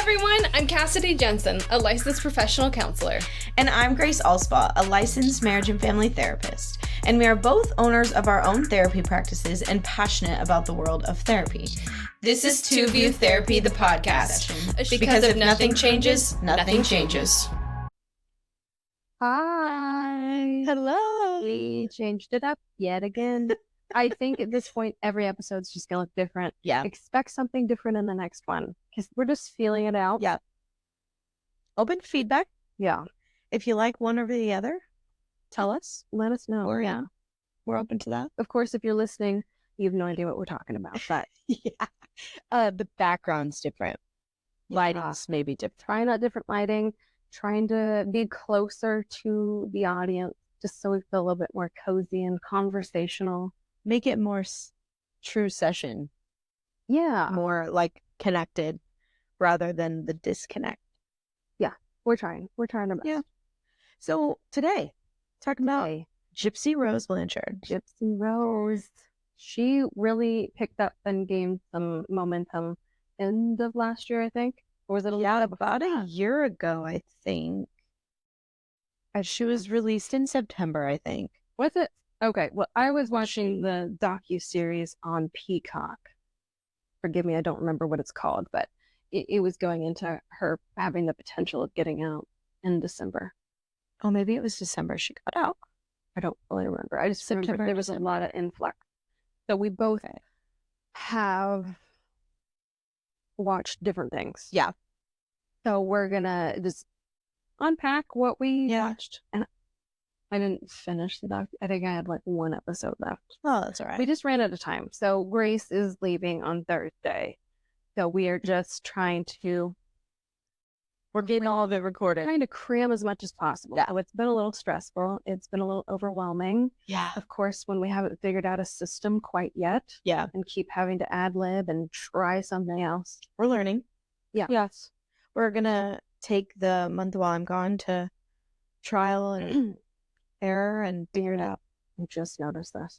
everyone, I'm Cassidy Jensen, a licensed professional counselor. And I'm Grace Allspaw, a licensed marriage and family therapist. And we are both owners of our own therapy practices and passionate about the world of therapy. This is Two View Therapy, the podcast. Because if nothing changes, nothing changes. Hi. Hello. We changed it up yet again. I think at this point, every episode's just going to look different. Yeah. Expect something different in the next one because we're just feeling it out. Yeah. Open feedback. Yeah. If you like one over the other, tell us. Let us know. We're open to that. Of course, if you're listening, you have no idea what we're talking about. But the background's different. Lighting's maybe different. trying out different lighting, trying to be closer to the audience, just so we feel a little bit more cozy and conversational. Make it more true session. Yeah. More like connected rather than the disconnect. Yeah. We're trying our best. Yeah. So today, talking about Gypsy Rose Blanchard. Gypsy Rose. She really picked up and gained some momentum end of last year, I think. Or was it about a year ago, I think. She was released in September, I think. Was it? Okay. Well, I was watching the docu-series on Peacock. Forgive me, I don't remember what it's called, but it was going into her having the potential of getting out in December. Oh, maybe it was December she got out. I don't really remember. I just remember there was a lot of influx. So we both have watched different things. Yeah. So we're going to just unpack what we watched. And I didn't finish the doc. I think I had like one episode left. Oh, that's all right. We just ran out of time. So Grace is leaving on Thursday. So we are just trying to... We're getting all of it recorded. Trying to cram as much as possible. Yeah. So it's been a little stressful. It's been a little overwhelming. Yeah. Of course, when we haven't figured out a system quite yet. Yeah. And keep having to ad-lib and try something else. We're learning. Yeah. Yes. We're going to take the month while I'm gone to trial and error and figure it out. I just noticed this.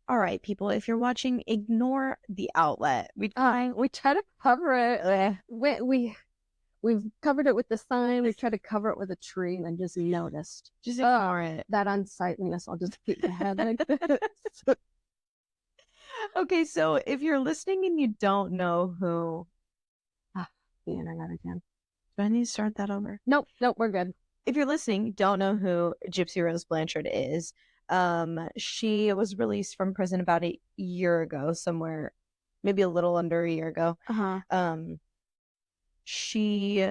All right, people, if you're watching, ignore the outlet. We try to cover it. We've covered it with the sign. We tried to cover it with a tree, and I just noticed. Just ignore it. That unsightliness. I'll just keep my head like this. Okay, so if you're listening and you don't know who... the internet again. Do I need to start that over? Nope, we're good. If you're listening, don't know who Gypsy Rose Blanchard is. She was released from prison about a year ago, somewhere, maybe a little under a year ago. She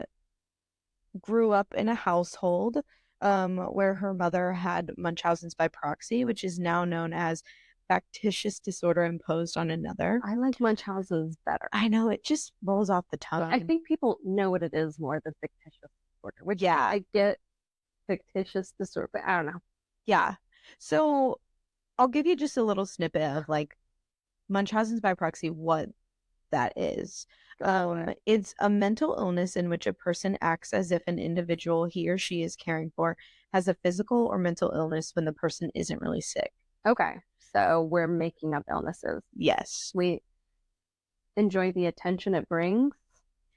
grew up in a household where her mother had Munchausen's by proxy, which is now known as factitious disorder imposed on another. I like Munchausen's better. I know, it just rolls off the tongue. I think people know what it is more than fictitious disorder, which I get fictitious disorder, but I don't know. Yeah. So I'll give you just a little snippet of like Munchausen's by proxy, what that is. It's a mental illness in which a person acts as if an individual he or she is caring for has a physical or mental illness when the person isn't really sick. Okay. So we're making up illnesses. Yes. We enjoy the attention it brings.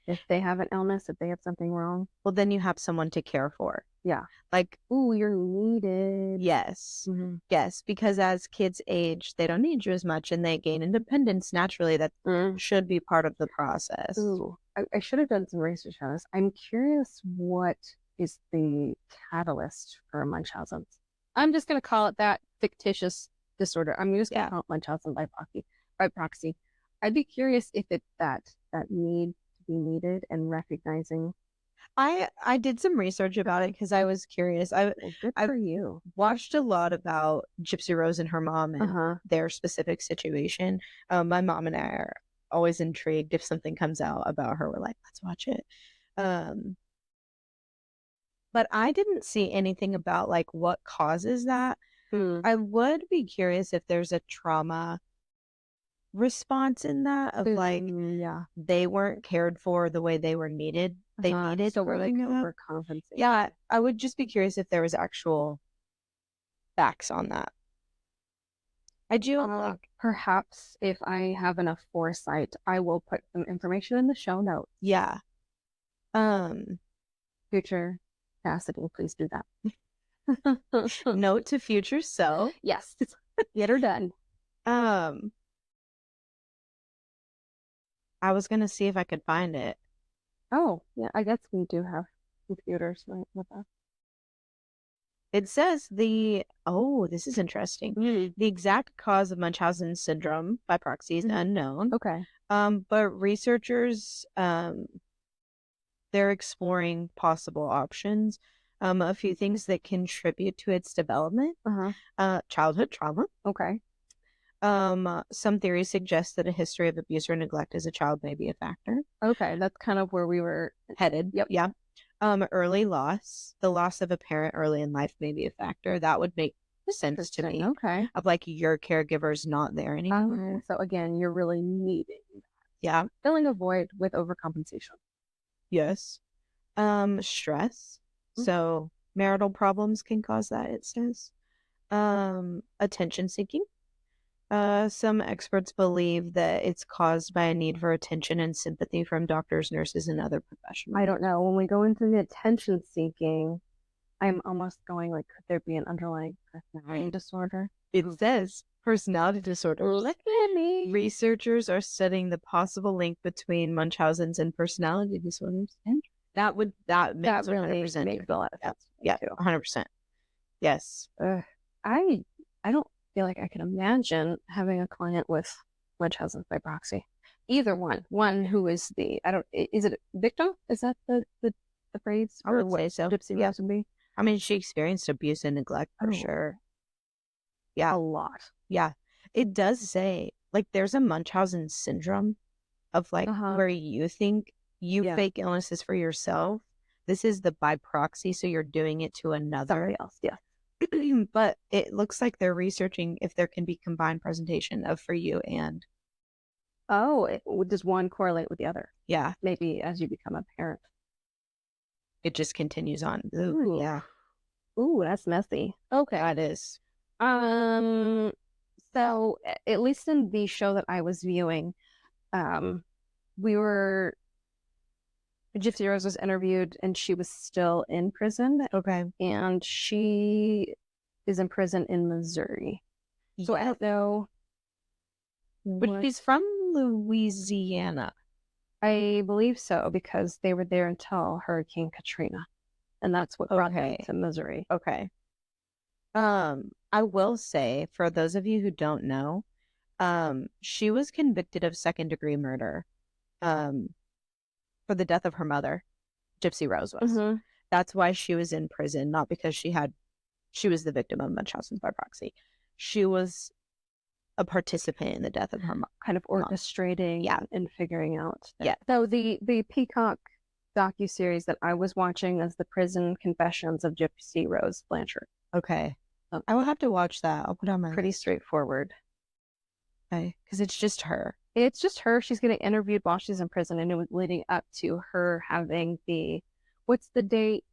If they have an illness, if they have something wrong. Well, then you have someone to care for. Yeah. Like, ooh, you're needed. Yes. Mm-hmm. Yes. Because as kids age, they don't need you as much and they gain independence naturally. That should be part of the process. Ooh, I should have done some research on this. I'm curious what is the catalyst for Munchausen's. I'm just going to call it that fictitious disorder. I'm just going to call it Munchausen by proxy. I'd be curious if it's that need to be needed and recognizing. I did some research about it because I was curious. Good for you. Watched a lot about Gypsy Rose and her mom and their specific situation. My mom and I are always intrigued if something comes out about her. We're like, let's watch it. But I didn't see anything about like what causes that. I would be curious if there's a trauma response in that of like they weren't cared for the way they were needed. They needed so we're like overcompensating. Yeah, I would just be curious if there was actual facts on that. I do. Perhaps if I have enough foresight, I will put some information in the show notes. Yeah. Future Cassidy, please do that. Note to future self. Yes. Get her done. I was gonna see if I could find it. Oh, yeah, I guess we do have computers right with us. It says this is interesting. The exact cause of Munchausen syndrome by proxy is unknown. Okay. But researchers, they're exploring possible options. A few things that contribute to its development. Childhood trauma. Okay. Some theories suggest that a history of abuse or neglect as a child may be a factor. Okay, that's kind of where we were Headed. Yep. Yeah. Early loss. The loss of a parent early in life may be a factor. That would make sense to me. Okay. Of like your caregiver's not there anymore. So again, you're really needing Yeah. filling a void with overcompensation. Yes. Stress. So marital problems can cause that, it says. Attention seeking. Some experts believe that it's caused by a need for attention and sympathy from doctors, nurses, and other professionals. I don't know. When we go into the attention seeking, I'm almost going like, could there be an underlying personality disorder? It says personality disorder. Look at me. Researchers are studying the possible link between Munchausen's and personality disorders. That makes really 100% makes a lot of sense. Yeah, 100%. Yes. I don't feel like I can imagine having a client with Munchausen by proxy. Either one who is is it victim? Is that the phrase? I would say so. Gypsy Rose would be. I mean, she experienced abuse and neglect for sure. Yeah. A lot. Yeah. It does say, like, there's a Munchausen syndrome of, like, where you think you fake illnesses for yourself. This is the by proxy, so you're doing it to another. Somebody else, yeah. But it looks like they're researching if there can be combined presentation of for you and. Oh, does one correlate with the other? Yeah. Maybe as you become a parent. It just continues on. Ooh. Yeah. Ooh, that's messy. Okay. That is. So at least in the show that I was viewing, Gypsy Rose was interviewed and she was still in prison. Okay. And she is in prison in Missouri. So I don't know. But she's from Louisiana. I believe so, because they were there until Hurricane Katrina. And that's what brought them to Missouri. Okay. I will say, for those of you who don't know, she was convicted of second-degree murder for the death of her mother. Gypsy Rose was. That's why she was in prison, not because she was the victim of Munchausen's by proxy. She was a participant in the death of her mom. Kind of orchestrating and figuring out. Yeah. So the Peacock docuseries that I was watching is The Prison Confessions of Gypsy Rose Blanchard. Okay. I will have to watch that. I'll put on my pretty straightforward. Okay. Because it's just her. It's just her. She's getting interviewed while she's in prison, and it was leading up to her having what's the date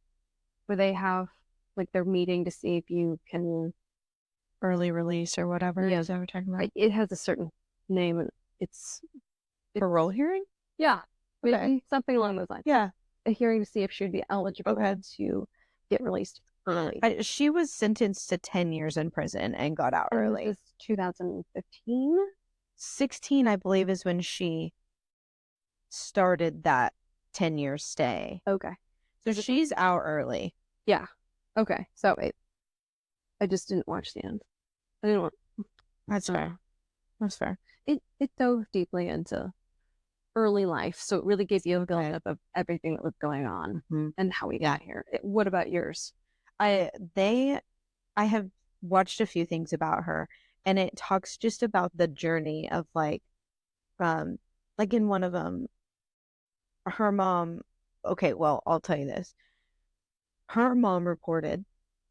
where they have like their meeting to see if you can early release or whatever. Yeah. Is that what we're talking about? It has a certain name. It's parole hearing? Yeah. Okay. Something along those lines. Yeah. A hearing to see if she would be eligible to get released early. She was sentenced to 10 years in prison and got out early. This is 2015? 16, I believe, is when she started that 10-year stay. Okay. So she's out early. Yeah. Okay. So I just didn't watch the end. I didn't want. That's fair. That's fair. It dove deeply into early life, so it really gave you a build-up of everything that was going on and how we got here. What about yours? I have watched a few things about her, and it talks just about the journey of like in one of them, her mom. Okay, well, I'll tell you this. Her mom reported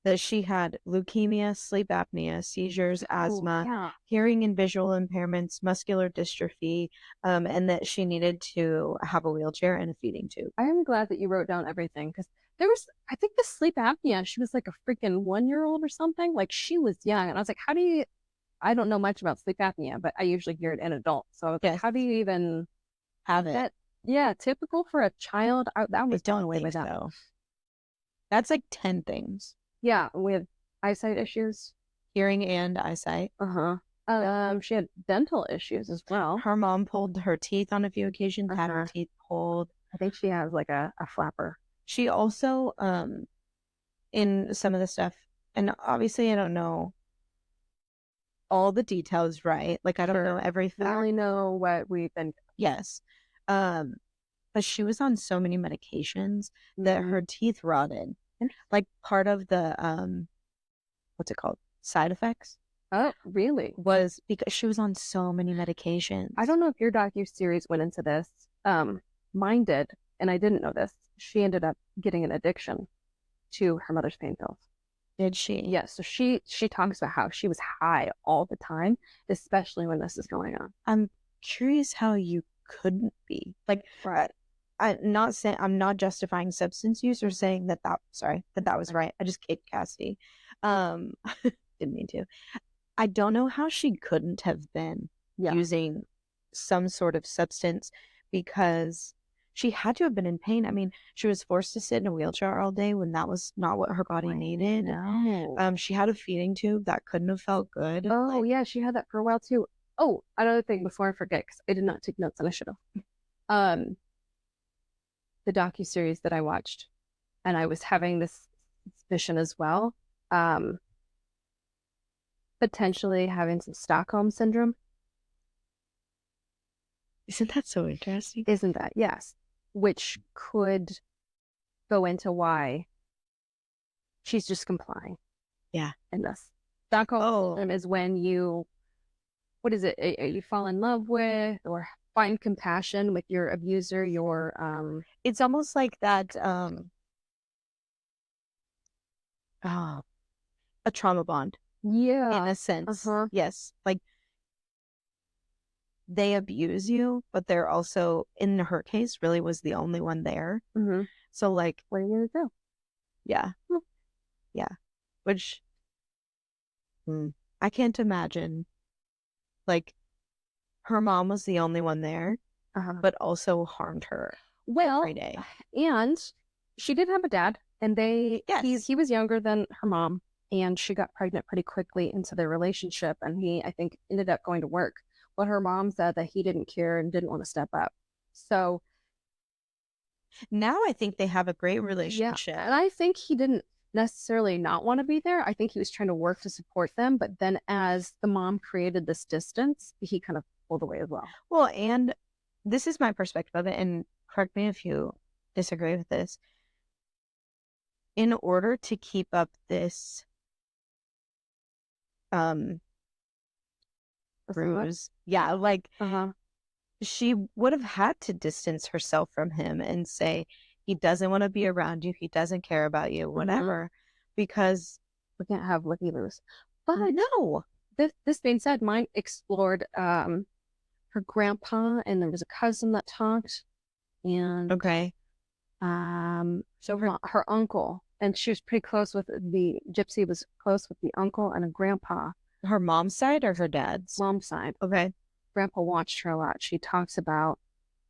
that she had leukemia, sleep apnea, seizures, asthma, hearing and visual impairments, muscular dystrophy, and that she needed to have a wheelchair and a feeding tube. I am glad that you wrote down everything, because there was, I think, the sleep apnea. She was like a freaking 1-year-old or something. Like, she was young. And I was like, I don't know much about sleep apnea, but I usually hear it in adults. So I was like, how do you even have it? Yeah, typical for a child. That I was don't way think with that. so. That's like 10 things. Yeah, with eyesight issues. Hearing and eyesight. She had dental issues as well. Her mom pulled her teeth on a few occasions, had her teeth pulled. I think she has like a flapper. She also, in some of the stuff, and obviously I don't know all the details, right? Like I don't know every fact. We only know what we've been. Yes. But she was on so many medications that her teeth rotted. Like part of the what's it called? Side effects Oh, really? was because she was on so many medications. I don't know if your docuseries went into this. Mine did, and I didn't know this. She ended up getting an addiction to her mother's pain pills. Did she? Yes. So she talks about how she was high all the time, especially when this is going on. I'm curious how you couldn't be. Like, right. I'm not justifying substance use or saying that was right. I just kicked Cassidy. Didn't mean to. I don't know how she couldn't have been using some sort of substance because she had to have been in pain. I mean, she was forced to sit in a wheelchair all day when that was not what her body needed. No. She had a feeding tube that couldn't have felt good. Oh, yeah, she had that for a while too. Oh, another thing before I forget, because I did not take notes and I should have. The docuseries that I watched, and I was having this suspicion as well. Potentially having some Stockholm syndrome. Isn't that so interesting? Isn't that? Yes. Which could go into why she's just complying. Yeah. In this. Stockholm syndrome is when you, what is it? You fall in love with or find compassion with your abuser, it's almost like that, a trauma bond. Yeah. In a sense. Yes. Like, they abuse you, but they're also, in her case, really was the only one there. So, like, what are you going to do? Yeah. Yeah. Which, I can't imagine. Like, her mom was the only one there, but also harmed her every day. And she did have a dad, and he was younger than her mom, and she got pregnant pretty quickly into their relationship, and he, I think, ended up going to work. But her mom said that he didn't care and didn't want to step up. So now I think they have a great relationship. Yeah, and I think he didn't necessarily not want to be there. I think he was trying to work to support them, but then as the mom created this distance, he kind of pulled away as well. Well, and this is my perspective of it, and correct me if you disagree with this. In order to keep up this bruise, she would have had to distance herself from him and say he doesn't want to be around you, he doesn't care about you, whatever, because we can't have looky-loos. But no, this being said, mine explored her grandpa, and there was a cousin that talked, and so her uncle, and she was pretty close with Gypsy was close with the uncle and a grandpa. Her mom's side or her dad's? Mom's side. Okay. Grandpa watched her a lot. She talks about,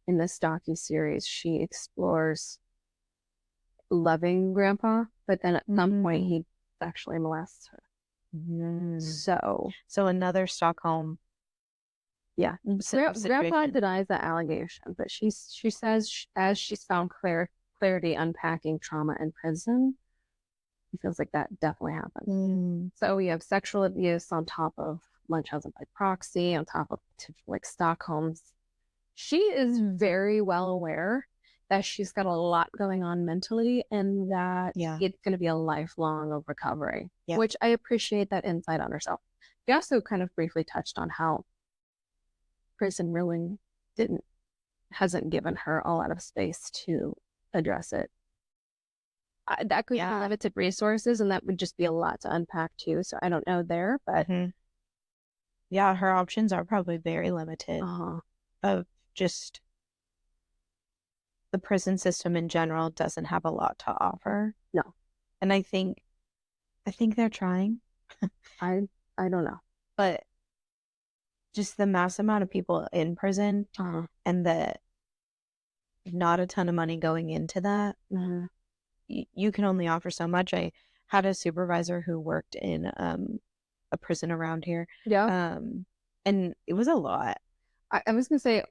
in this docuseries, she explores loving grandpa, but then at some point he actually molests her. So another Stockholm. Yeah. Grandpa denies that allegation, but she says as she's found clarity unpacking trauma in prison, he feels like that definitely happened. So we have sexual abuse on top of Munchausen by proxy, on top of like Stockholm's. She is very well aware that she's got a lot going on mentally, and that it's going to be a lifelong of recovery, which I appreciate that insight on herself. We also kind of briefly touched on how prison really hasn't given her a lot of space to address it. That could be limited resources, and that would just be a lot to unpack too. So I don't know there, but yeah, her options are probably very limited. Of just the prison system in general doesn't have a lot to offer. No, and I think they're trying. I don't know, but just the mass amount of people in prison and the not a ton of money going into that. Mm-hmm. You can only offer so much. I had a supervisor who worked in a prison around here. Yeah. And it was a lot. I was going to say,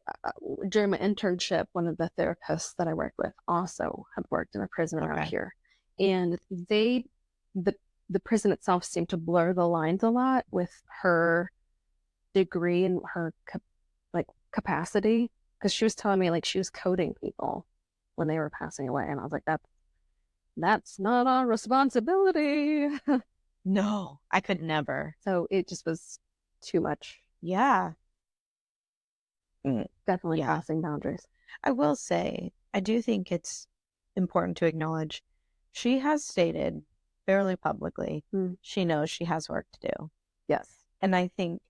during my internship, one of the therapists that I worked with also had worked in a prison around here. And the prison itself seemed to blur the lines a lot with her degree and her capacity. Because she was telling me, like, she was coding people when they were passing away. And I was like, that's not our responsibility. No, I could never. So it just was too much. Yeah. Definitely crossing boundaries. I will say, I do think it's important to acknowledge she has stated fairly publicly she knows she has work to do. Yes. And I think,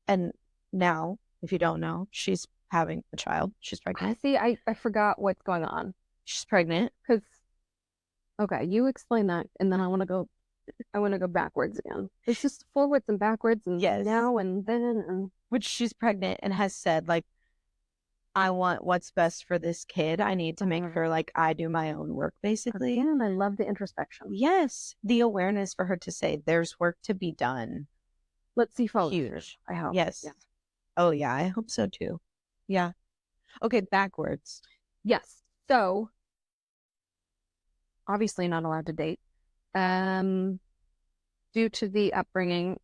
and now, if you don't know, she's having a child. She's pregnant. See, I forgot what's going on. She's pregnant. Okay, you explain that, and then I want to go backwards again. It's just forwards and backwards, and now and then, and which she's pregnant and has said, like, I want what's best for this kid. I need to make sure, like, I do my own work, basically. And I love the introspection. Yes, the awareness for her to say there's work to be done. Let's see, huge. I hope. Yes. Yeah. Oh yeah, I hope so too. Yeah. Okay, backwards. Yes. So, obviously not allowed to date. Due to the upbringing,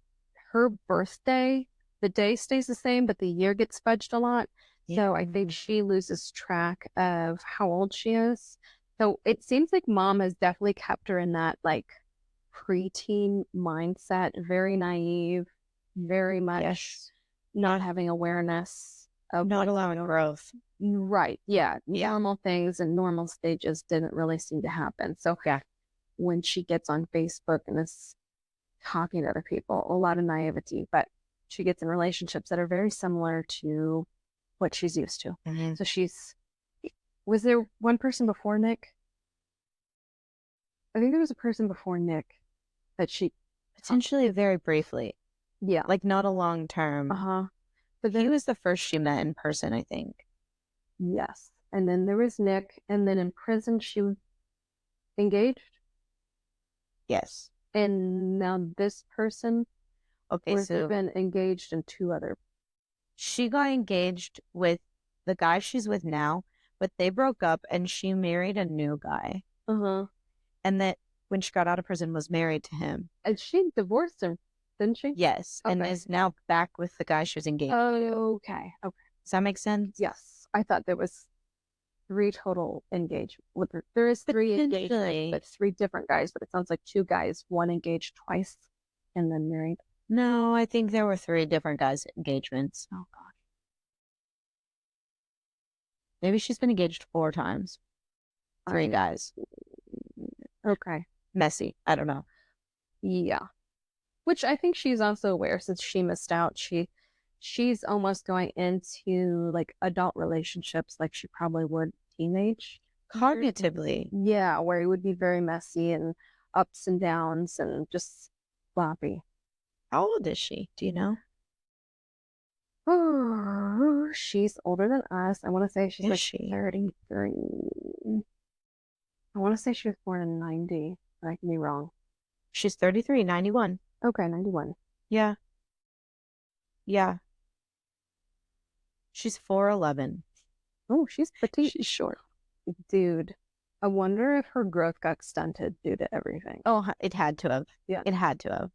her birthday, the day stays the same, but the year gets fudged a lot. Yeah. So I think she loses track of how old she is. So it seems like mom has definitely kept her in that, like, preteen mindset, very naive, very much not having awareness of not allowing growth. Right. Yeah. Normal things and normal stages didn't really seem to happen. So when she gets on Facebook and is talking to other people, a lot of naivety, but she gets in relationships that are very similar to what she's used to. Mm-hmm. So was there one person before Nick? I think there was a person before Nick that she potentially very briefly. Yeah. Like not a long term. Uh-huh. But he was the first she met in person, I think. Yes. And then there was Nick, and then in prison she was engaged. Yes. And now this person has been engaged in two other. She got engaged with the guy she's with now, but they broke up and she married a new guy. Uh-huh. And that when she got out of prison was married to him. And she divorced him, didn't she? Yes. Okay. And is now back with the guy she was engaged to. Okay. Does that make sense? Yes. I thought there was 3 total engagements. There is 3 engagements, but 3 different guys, but it sounds like 2 guys, one engaged twice and then married. No, I think there were 3 different guys' engagements. Oh, gosh. Maybe she's been engaged 4 times. 3 guys. Okay. Messy. I don't know. Yeah. Which I think she's also aware since she missed out. She's almost going into like adult relationships like she probably would teenage. Cognitively. Yeah, where it would be very messy and ups and downs and just sloppy. How old is she? Do you know? Oh, she's older than us. I want to say she's 33. I want to say she was born in 90. I can be wrong. She's 33, 91. Okay, 91. Yeah. Yeah. She's 4'11". Oh, she's petite. She's short. Dude, I wonder if her growth got stunted due to everything. Oh, it had to have. Yeah. It had to have.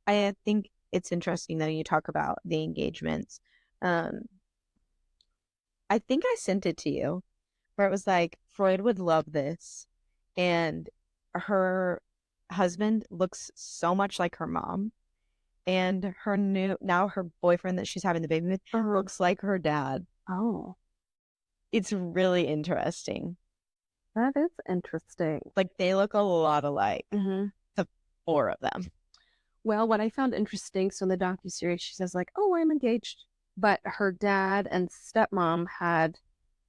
I think it's interesting, though, you talk about the engagements. I think I sent it to you, where it was like, Freud would love this. And her husband looks so much like her mom. And her boyfriend that she's having the baby with looks like her dad. Oh. It's really interesting. That is interesting. Like, they look a lot alike. Mm-hmm. The 4 of them. Well, what I found interesting, so in the docuseries, she says, like, oh, I'm engaged. But her dad and stepmom had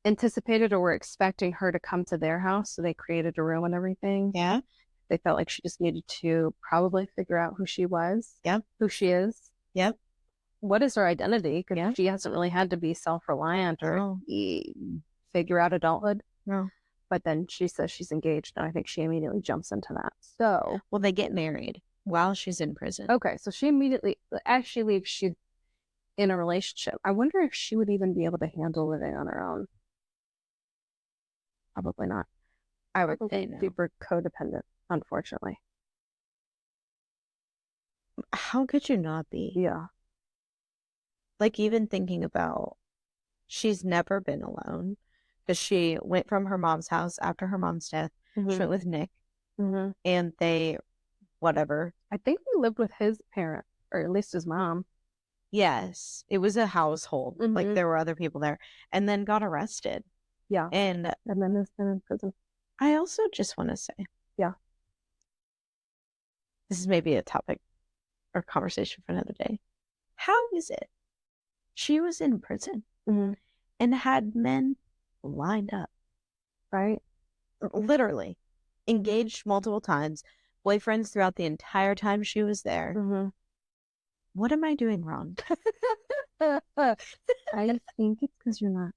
anticipated or were expecting her to come to their house, so they created a room and everything. Yeah. They felt like she just needed to probably figure out who she was. Yep. Who she is. Yep. What is her identity? Because she hasn't really had to be self-reliant or figure out adulthood. No. But then she says she's engaged, and I think she immediately jumps into that. So, Well, they get married while she's in prison. okay, so she immediately, as she leaves, she's in a relationship. I wonder if she would even be able to handle living on her own. Probably not. I would say no. Super codependent, unfortunately. How could you not be? Yeah. Like, even thinking about, she's never been alone because she went from her mom's house after her mom's death. She went with Nick, and they, whatever. I think he lived with his parent, or at least his mom. Yes, it was a household. Like, there were other people there, and then got arrested. Yeah. And then has been in prison. I also just want to say, yeah, this is maybe a topic or conversation for another day. How is it she was in prison and had men lined up, right? Literally engaged multiple times, boyfriends throughout the entire time she was there. What am I doing wrong? I think it's because you're not.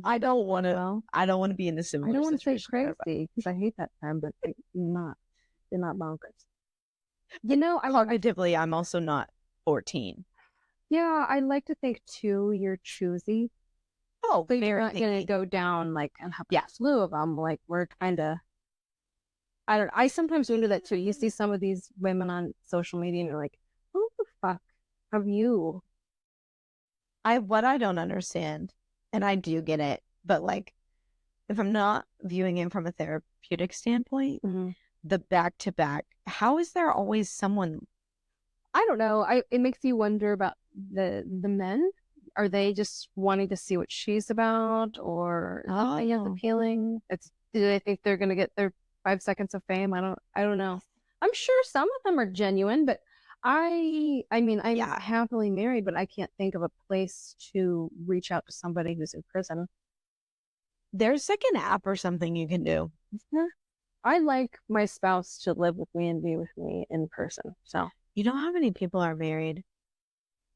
I don't want to be in the similar. I don't want to say situation. crazy because I hate that term, but they're not bonkers. You know, Cognitively, I'm also not 14. Yeah, I like to think too. You're choosy. Oh, so you're not gonna go down like and have a slew of them. Like we're kind of. I sometimes wonder that too. You see some of these women on social media, and you're like, "Who the fuck have you?" What I don't understand, and I do get it, but like, if I'm not viewing it from a therapeutic standpoint, the back-to-back, how is there always someone? I don't know. It makes you wonder about the men. Are they just wanting to see what she's about, or something as appealing? Do they think they're gonna get their 5 seconds of fame? I don't know. I'm sure some of them are genuine, but I mean, I'm happily married, but I can't think of a place to reach out to somebody who's in prison. There's like an app or something you can do. I like my spouse to live with me and be with me in person. So you know how many people are married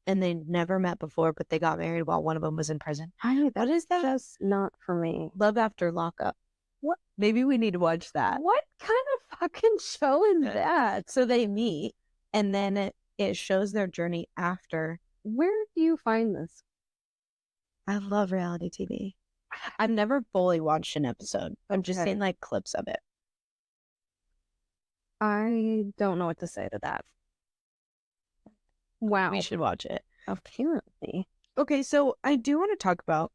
and they never met before, but they got married while one of them was in prison? What is that? Just not for me. Love After Lockup. What? Maybe we need to watch that. What kind of fucking show is that? So they meet, and then it shows their journey after. Where do you find this? I love reality TV. I've never fully watched an episode. I'm just seeing like clips of it. I don't know what to say to that. Wow. We should watch it. Apparently. Okay, so I do want to talk about,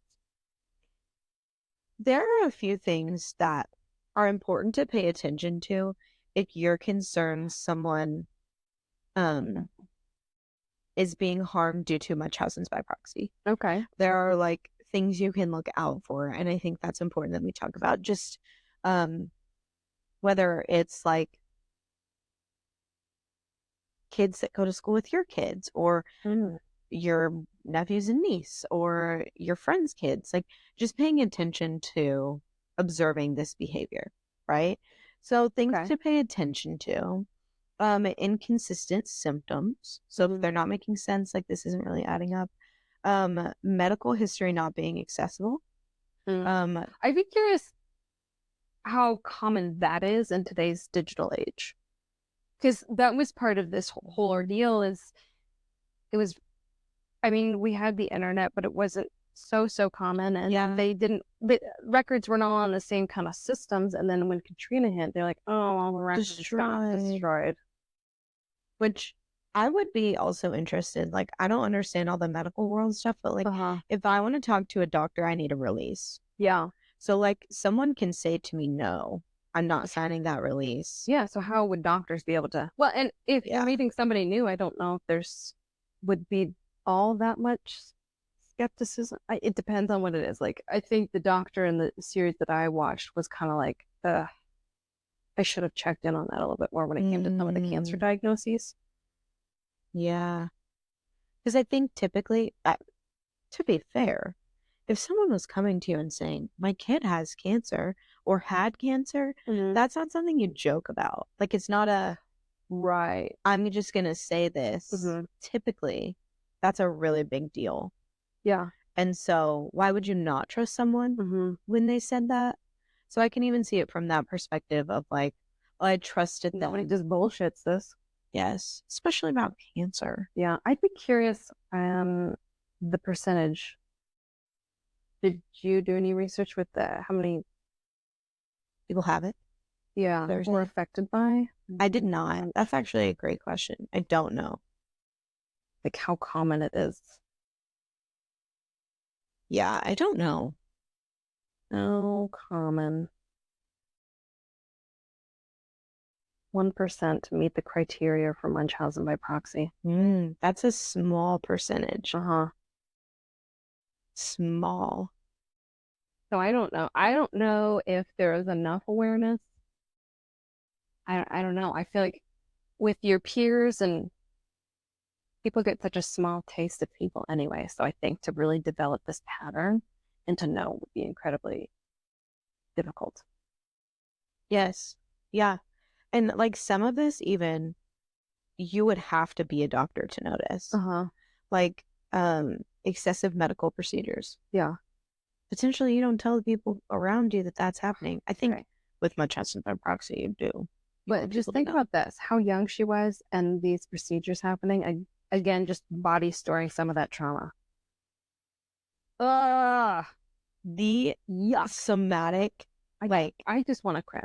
there are a few things that are important to pay attention to if you're concerned someone is being harmed due to Munchausen's by proxy. Okay. There are like things you can look out for, and I think that's important that we talk about. Just whether it's like kids that go to school with your kids, or your nephews and niece, or your friends' kids, like just paying attention to observing this behavior, right? So things to pay attention to, inconsistent symptoms. So if they're not making sense, like this isn't really adding up, medical history not being accessible. I'd be curious how common that is in today's digital age. Because that was part of this whole ordeal I mean, we had the internet, but it wasn't so common. And records were not on the same kind of systems. And then when Katrina hit, they're like, oh, all the records got destroyed. Which I would be also interested. Like, I don't understand all the medical world stuff, but like, if I want to talk to a doctor, I need a release. Yeah. So like, someone can say to me, no, I'm not signing that release. Yeah. So how would doctors be able to? Well, and if you're meeting somebody new, I don't know if would be all that much skepticism. It depends on what it is. Like, I think the doctor in the series that I watched was kind of like, I should have checked in on that a little bit more when it came to some of the cancer diagnoses. Yeah. Because I think typically, to be fair, if someone was coming to you and saying, my kid has cancer or had cancer, that's not something you joke about. Like, it's not I'm just going to say this. Typically, that's a really big deal. Yeah. And so why would you not trust someone when they said that? So I can even see it from that perspective of like, well, I trusted them. Nobody just bullshits this. Yes, especially about cancer. Yeah, I'd be curious the percentage. Did you do any research with how many People have it. were affected by? I did not. That's actually a great question. I don't know. Like how common it is. Yeah, I don't know. Oh, common. 1% meet the criteria for Munchausen by proxy. That's a small percentage. Small. So I don't know. I don't know if there is enough awareness. I don't know. I feel like with your peers and people get such a small taste of people anyway. So I think to really develop this pattern and to know would be incredibly difficult. Yes. Yeah. And like some of this, even you would have to be a doctor to notice. Like excessive medical procedures. Yeah. Potentially, you don't tell the people around you that that's happening. I think with Munchausen by proxy, you do. But just think about this: how young she was, and these procedures happening. Again, just body storing some of that trauma. The somatic, I just want to cry.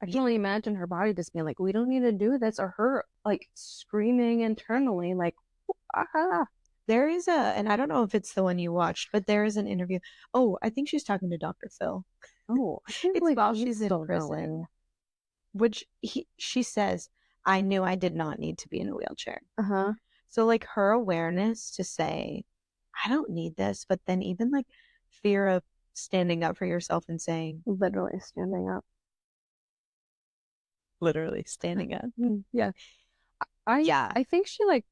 I can only imagine her body just being like, "We don't need to do this," or her like screaming internally, like, "Ah!" There is and I don't know if it's the one you watched, but there is an interview. Oh, I think she's talking to Dr. Phil. Oh, I can't It's believe while he's she's in still prison. going. Which she says, I knew I did not need to be in a wheelchair. So like her awareness to say, I don't need this, but then even like fear of standing up for yourself and saying, Literally standing up. literally standing up. Yeah. I think she like,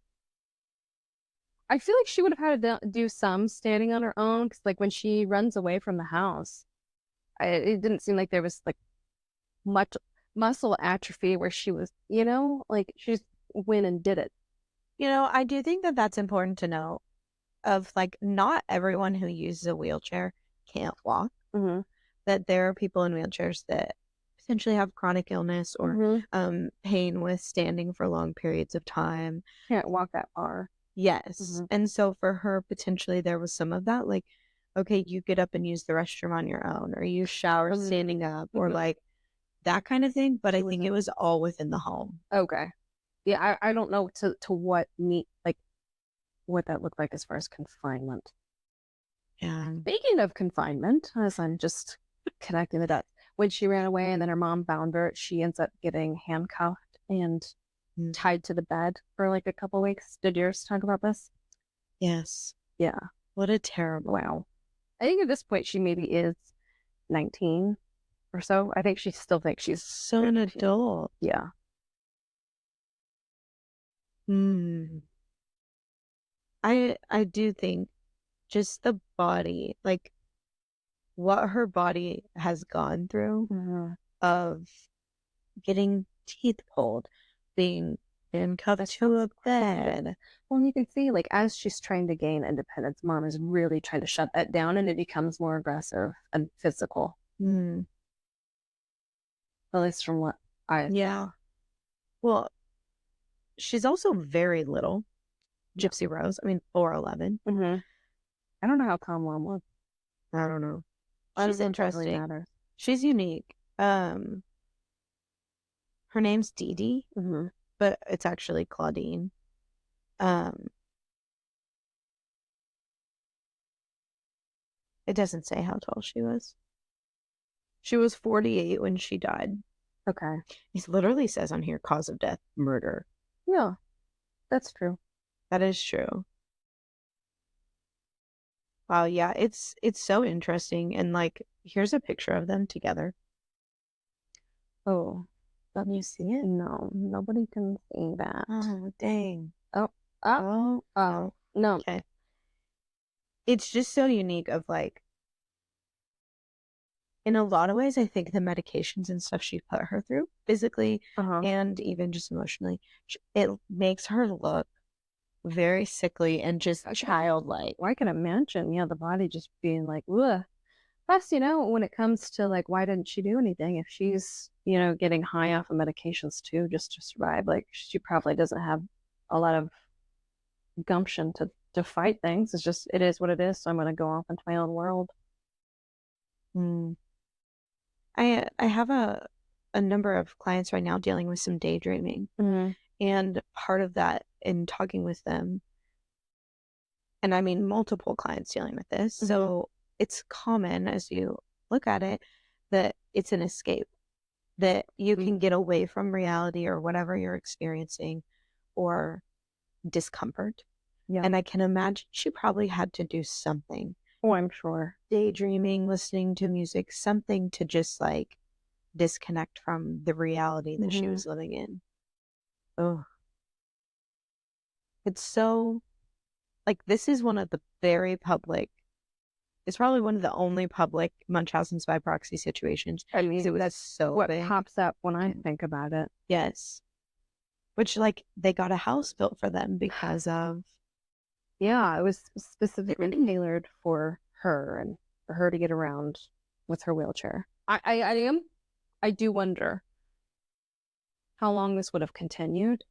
I feel like she would have had to do some standing on her own because like when she runs away from the house, it didn't seem like there was like much muscle atrophy where she was, like she just went and did it. I do think that that's important to know of like not everyone who uses a wheelchair can't walk. That there are people in wheelchairs that potentially have chronic illness or pain with standing for long periods of time. Can't walk that far. Yes. And so for her, potentially there was some of that, like, okay, you get up and use the restroom on your own, or you shower standing up, or like that kind of thing. But I think it was all within the home. Okay. Yeah, I don't know to what what that looked like as far as confinement. Yeah. Speaking of confinement, as I'm just connecting the dots, when she ran away and then her mom found her, she ends up getting handcuffed and tied to the bed for like a couple weeks. Did yours talk about this? Yes. Yeah. What a terrible. Wow. I think at this point she maybe is 19 or so. I think she still thinks she's so an adult. Yeah. I do think just the body, like what her body has gone through of getting teeth pulled, being handcuffed to a bed. Well, you can see, like, as she's trying to gain independence, mom is really trying to shut that down, and it becomes more aggressive and physical. At least from what I... Yeah. Well, she's also very little. Gypsy Rose. I mean, 4'11". I don't know how calm mom was. I don't know. She's interesting. Really she's unique. Her name's Dee Dee, but it's actually Claudine. It doesn't say how tall she was. She was 48 when she died. Okay. It literally says on here, cause of death, murder. Yeah, that's true. That is true. Wow, yeah, it's so interesting. And like, here's a picture of them together. Oh, can you see it? No, nobody can see that. Oh, dang. Oh, no. Okay. It's just so unique of like, in a lot of ways, I think the medications and stuff she put her through physically and even just emotionally, it makes her look very sickly and just childlike. Well, I can imagine, the body just being like, ugh. Plus, when it comes to like, why didn't she do anything? If she's, getting high off of medications too, just to survive, like she probably doesn't have a lot of gumption to fight things. It's just, it is what it is. So I'm going to go off into my own world. Mm. I have a number of clients right now dealing with some daydreaming. Mm-hmm. And part of that in talking with them, and I mean multiple clients dealing with this, Mm-hmm. so it's common as you look at it that it's an escape, that you can get away from reality or whatever you're experiencing or discomfort. Yeah. And I can imagine she probably had to do something. Oh, I'm sure. Daydreaming, listening to music, something to just like disconnect from the reality that she was living in. Oh, it's so, like, this is one of the very public, it's probably one of the only public Munchausen's by proxy situations. I mean, it was that's so what big. pops up when I think about it. Yes. Which, like, they got a house built for them because of. Yeah, it was specifically tailored for her and for her to get around with her wheelchair. I do wonder how long this would have continued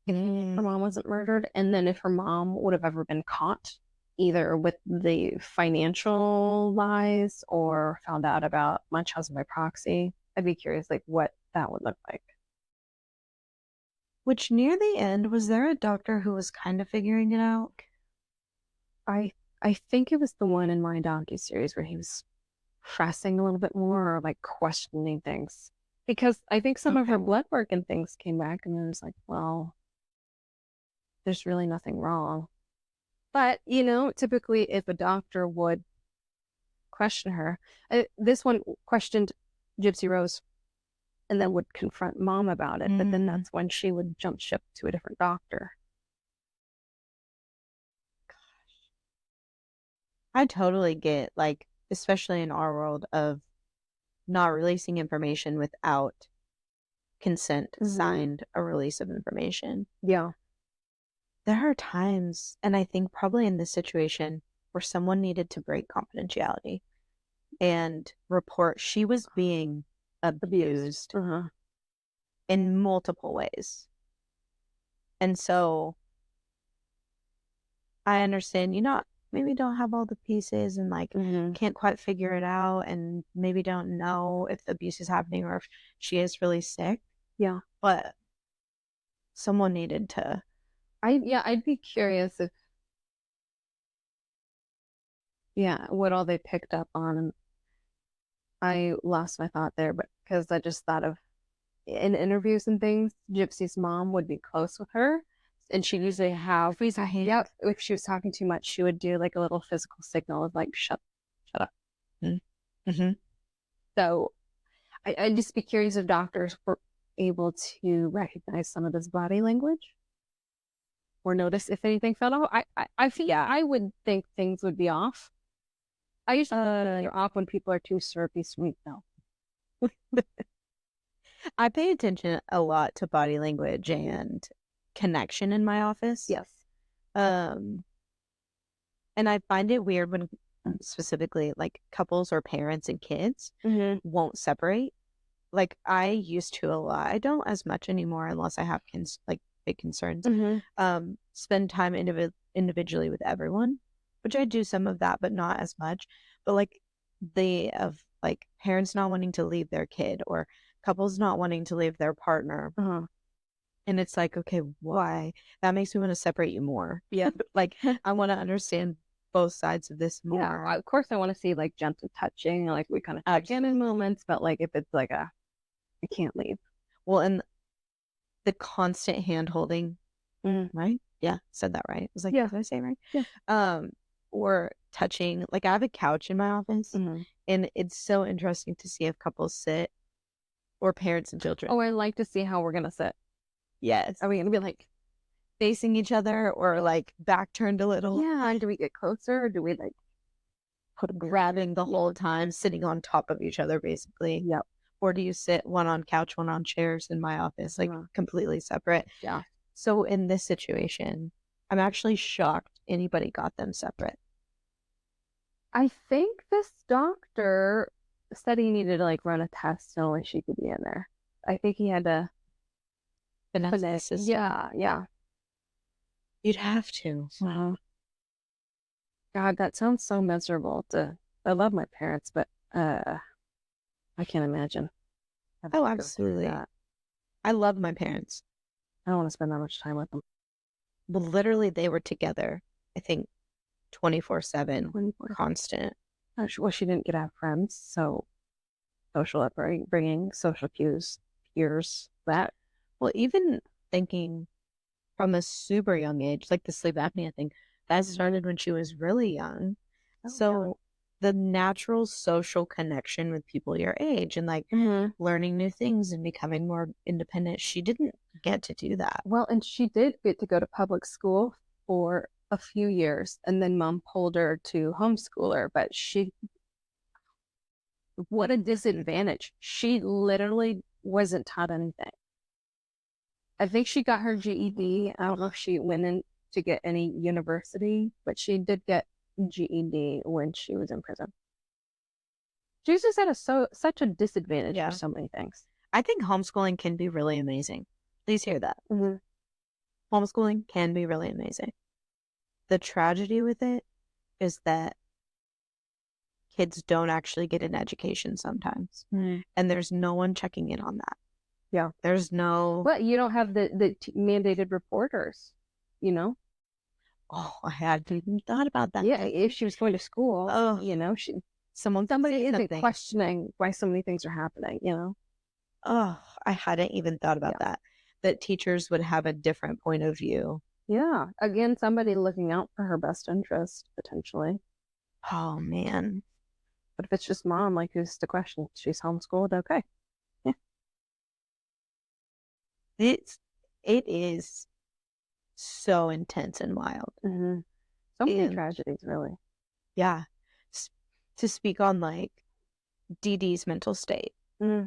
if her mom wasn't murdered, and then if her mom would have ever been caught, either with the financial lies or found out about Munchausen by proxy. I'd be curious, like, what that would look like. Which, near the end, was there a doctor who was kind of figuring it out? I think it was the one in my docuseries where he was pressing a little bit more or like questioning things. Because I think some of her blood work and things came back and it was like, well, there's really nothing wrong. But, typically if a doctor would question her, this one questioned Gypsy Rose and then would confront mom about it. But then that's when she would jump ship to a different doctor. Gosh. I totally get, like, especially in our world of not releasing information without consent, signed a release of information. Yeah. There are times, and I think probably in this situation, where someone needed to break confidentiality and report she was being abused in multiple ways. And so I understand maybe don't have all the pieces and like can't quite figure it out and maybe don't know if the abuse is happening or if she is really sick. Yeah. But someone needed to. I'd be curious if what all they picked up on. And I lost my thought there, but because I just thought of in interviews and things, Gypsy's mom would be close with her. And she'd usually have, if she was talking too much, she would do like a little physical signal of like, shut up. Mm-hmm. So I'd just be curious if doctors were able to recognize some of this body language or notice if anything fell off. I would think things would be off. I usually you're off when people are too syrupy sweet though. I pay attention a lot to body language and connection in my office. Yes. And I find it weird when specifically like couples or parents and kids won't separate. Like I used to a lot. I don't as much anymore unless I have big concerns. Spend time individually with everyone, which I do some of that, but not as much. But like parents not wanting to leave their kid or couples not wanting to leave their partner. And it's like, okay, why? That makes me want to separate you more. Yeah. Like, I want to understand both sides of this more. Yeah, of course I want to see like gentle touching, like we kind of touch in moments, but like if it's like I can't leave. Well, and the constant hand holding, right? Yeah, said that right. I was like, did I say it right? Yeah. Or touching. Like I have a couch in my office, and it's so interesting to see if couples sit or parents and children. Oh, I like to see how we're gonna sit. Yes. Are we gonna be like facing each other or like back turned a little? Yeah. And do we get closer or do we like put grabbing the whole time, sitting on top of each other, basically? Yep. Or do you sit one on couch, one on chairs in my office, like completely separate? Yeah. So in this situation, I'm actually shocked anybody got them separate. I think this doctor said he needed to like run a test and only she could be in there. I think he had to Finesse the system. Yeah. You'd have to. Wow. God, that sounds so miserable. I love my parents, but I can't imagine. having Oh, to go through absolutely. that. I love my parents. I don't want to spend that much time with them. But literally, they were together, I think, 24/7, 24. constant. Well, she didn't get to have friends, so social upbringing, social cues, peers, that. Well, even thinking from a super young age, like the sleep apnea thing, that started when she was really young. Oh, So the natural social connection with people your age and like learning new things and becoming more independent, she didn't get to do that. Well, and she did get to go to public school for a few years, and then mom pulled her to homeschool her, but what a disadvantage. She literally wasn't taught anything. I think she got her GED. I don't know if she went in to get any university, but she did get GED when she was in prison. She's just at such a disadvantage for so many things. I think homeschooling can be really amazing. Please hear that. Mm-hmm. Homeschooling can be really amazing. The tragedy with it is that kids don't actually get an education sometimes. Mm-hmm. And there's no one checking in on that. Yeah. There's no... But you don't have the mandated reporters, you know? Oh, I hadn't even thought about that. Yeah, if she was going to school, you know, somebody isn't questioning why so many things are happening, you know? Oh, I hadn't even thought about that teachers would have a different point of view. Yeah. Again, somebody looking out for her best interest, potentially. Oh, man. But if it's just mom, like, who's the question? She's homeschooled, okay. Yeah. It is so intense and wild. Mm-hmm. So many tragedies, really. Yeah. To speak on, like, Dee Dee's mental state. Mm-hmm.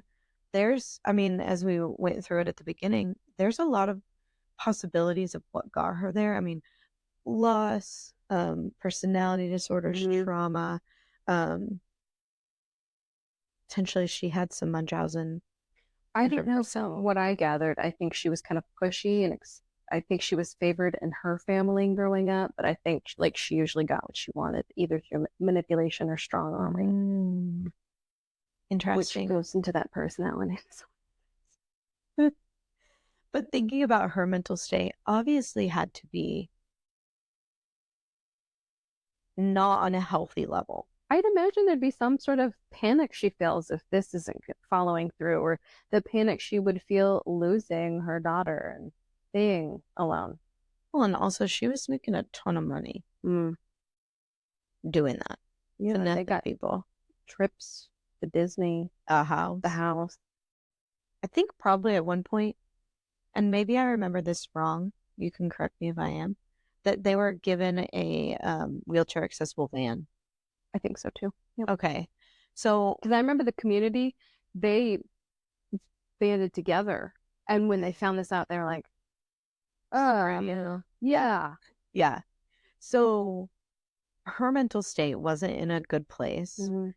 There's, I mean, as we went through it at the beginning, there's a lot of possibilities of what got her there. I mean, loss, personality disorders, trauma. Potentially she had some Munchausen. I don't know. So what I gathered, I think she was kind of pushy, and I think she was favored in her family growing up, but I think like she usually got what she wanted, either through manipulation or strong arming. Interesting. Which goes into that personality. But thinking about her mental state obviously had to be not on a healthy level. I'd imagine there'd be some sort of panic she feels if this isn't following through, or the panic she would feel losing her daughter and being alone. Well, and also she was making a ton of money doing that. Yeah, they got people trips to Disney, the house. I think probably at one point, and maybe I remember this wrong, you can correct me if I am, that they were given a wheelchair accessible van. I think so too. Yep. Okay. So, because I remember the community, they banded together, and when they found this out, they were like, yeah. So her mental state wasn't in a good place. Mm-hmm.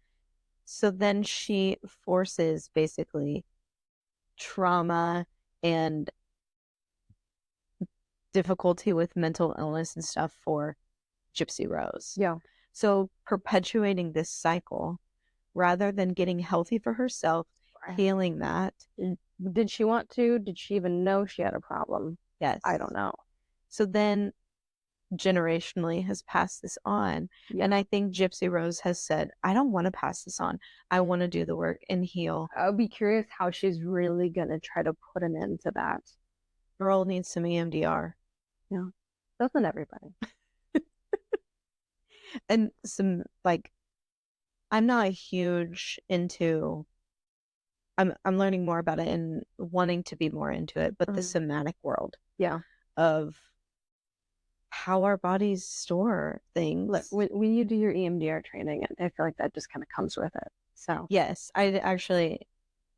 So then she forces basically trauma and difficulty with mental illness and stuff for Gypsy Rose. Yeah. So perpetuating this cycle rather than getting healthy for herself, healing that. Did she want to? Did she even know she had a problem? Yes. I don't know. So then generationally has passed this on. Yeah. And I think Gypsy Rose has said, I don't want to pass this on. I want to do the work and heal. I'll be curious how she's really going to try to put an end to that. Girl needs some EMDR. Yeah. Doesn't everybody? And some, like, I'm not huge into, I'm learning more about it and wanting to be more into it, but the somatic world. Yeah. Of how our bodies store things. Look, when you do your EMDR training, I feel like that just kind of comes with it. So yes, I actually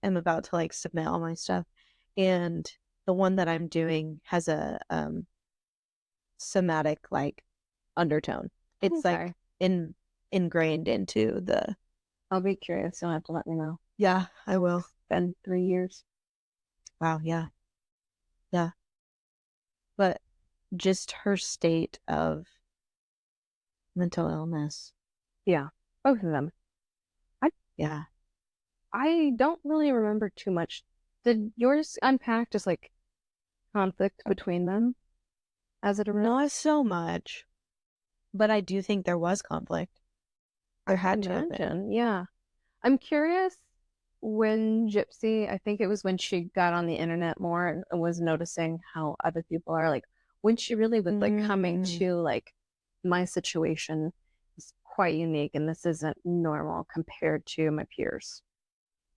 am about to like submit all my stuff, and the one that I'm doing has a somatic like undertone. It's Okay. like ingrained into the. I'll be curious. You'll have to let me know. Yeah, I will. It's been 3 years. Wow, yeah. Yeah. But just her state of mental illness. Yeah, both of them. Yeah. I don't really remember too much. Did yours unpack just like conflict between them as it arose? Not so much. But I do think there was conflict. There had to have been. Imagine, yeah. I'm curious when Gypsy, I think it was when she got on the internet more and was noticing how other people are like, when she really was like coming to like, my situation is quite unique and this isn't normal compared to my peers.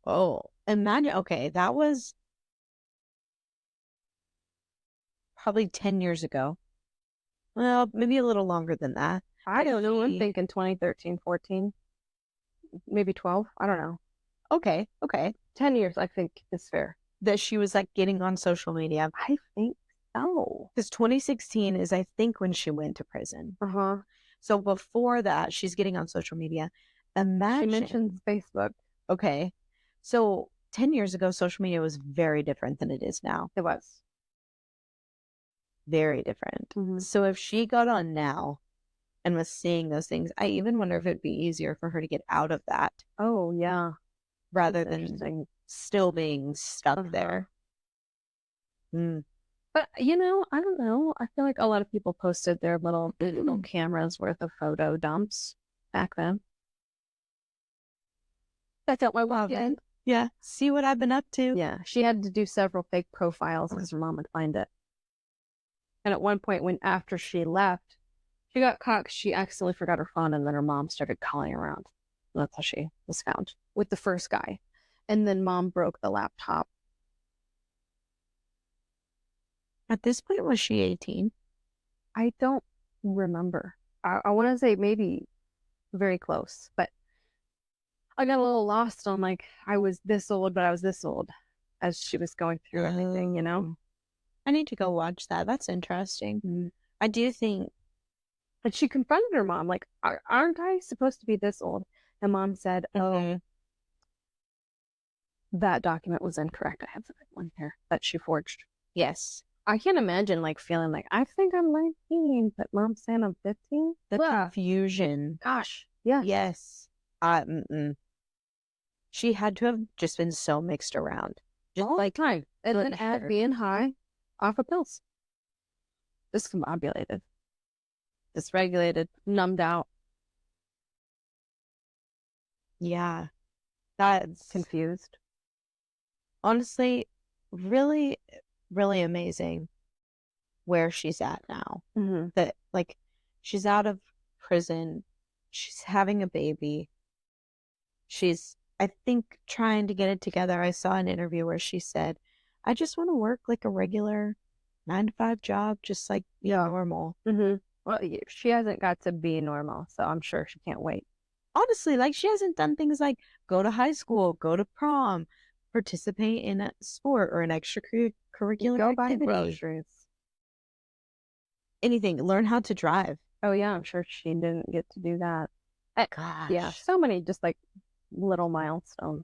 Oh, imagine. Okay, that was probably 10 years ago. Well, maybe a little longer than that. I don't know. I'm thinking 2013, 14, maybe 12. I don't know. Okay. 10 years, I think, is fair. That she was like getting on social media. I think so. Because 2016 is, I think, when she went to prison. Uh-huh. So before that, she's getting on social media. Imagine. She mentions Facebook. Okay. So 10 years ago, social media was very different than it is now. It was. Very different. Mhm. So if she got on now and was seeing those things, I even wonder if it'd be easier for her to get out of that Oh, yeah. rather That's than interesting. still being stuck there. Mm. But, I don't know. I feel like a lot of people posted their little digital cameras worth of photo dumps back then. That's out my weekend. Yeah. See what I've been up to. Yeah. She had to do several fake profiles because her mom would find it. And at one point, after she left, she got caught because she accidentally forgot her phone, and then her mom started calling around. And that's how she was found with the first guy. And then mom broke the laptop. At this point, was she 18? I don't remember. I want to say maybe very close, but I got a little lost on like I was this old, but I was this old as she was going through everything, I need to go watch that. That's interesting. I do think. And she confronted her mom, like, aren't I supposed to be this old? And mom said, oh, that document was incorrect. I have the right one here that she forged. Yes. I can't imagine like feeling like, I think I'm 19, but mom's saying I'm 15. The confusion. Gosh. Yeah. Yes. She had to have just been so mixed around. Just all like time. And then her. at being high off of pills. Discombobulated. Dysregulated. Numbed out. Yeah. That's Confused. honestly really, really amazing where she's at now. Mm-hmm. That like she's out of prison. She's having a baby. She's, I think, trying to get it together. I saw an interview where she said, I just want to work like a regular 9-to-5 job, just like normal. Mm-hmm. Well, she hasn't got to be normal, so I'm sure she can't wait. Honestly, like she hasn't done things like go to high school, go to prom, participate in a sport or an extracurricular Go buy activity. groceries. Anything. Learn how to drive. Oh, yeah, I'm sure she didn't get to do that. Gosh. Yeah, so many just like little milestones.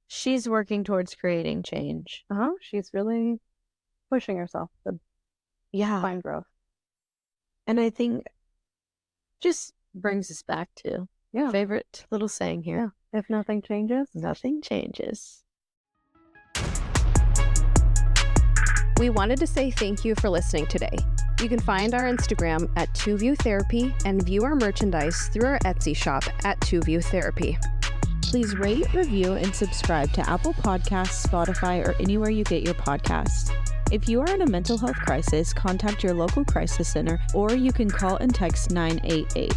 She's working towards creating change. She's really pushing herself to find growth. And I think just brings us back to favorite little saying here. Yeah. If nothing changes, nothing changes. We wanted to say thank you for listening today. You can find our Instagram at 2View Therapy and view our merchandise through our Etsy shop at 2View Therapy. Please rate, review, and subscribe to Apple Podcasts, Spotify, or anywhere you get your podcasts. If you are in a mental health crisis, contact your local crisis center, or you can call and text 988.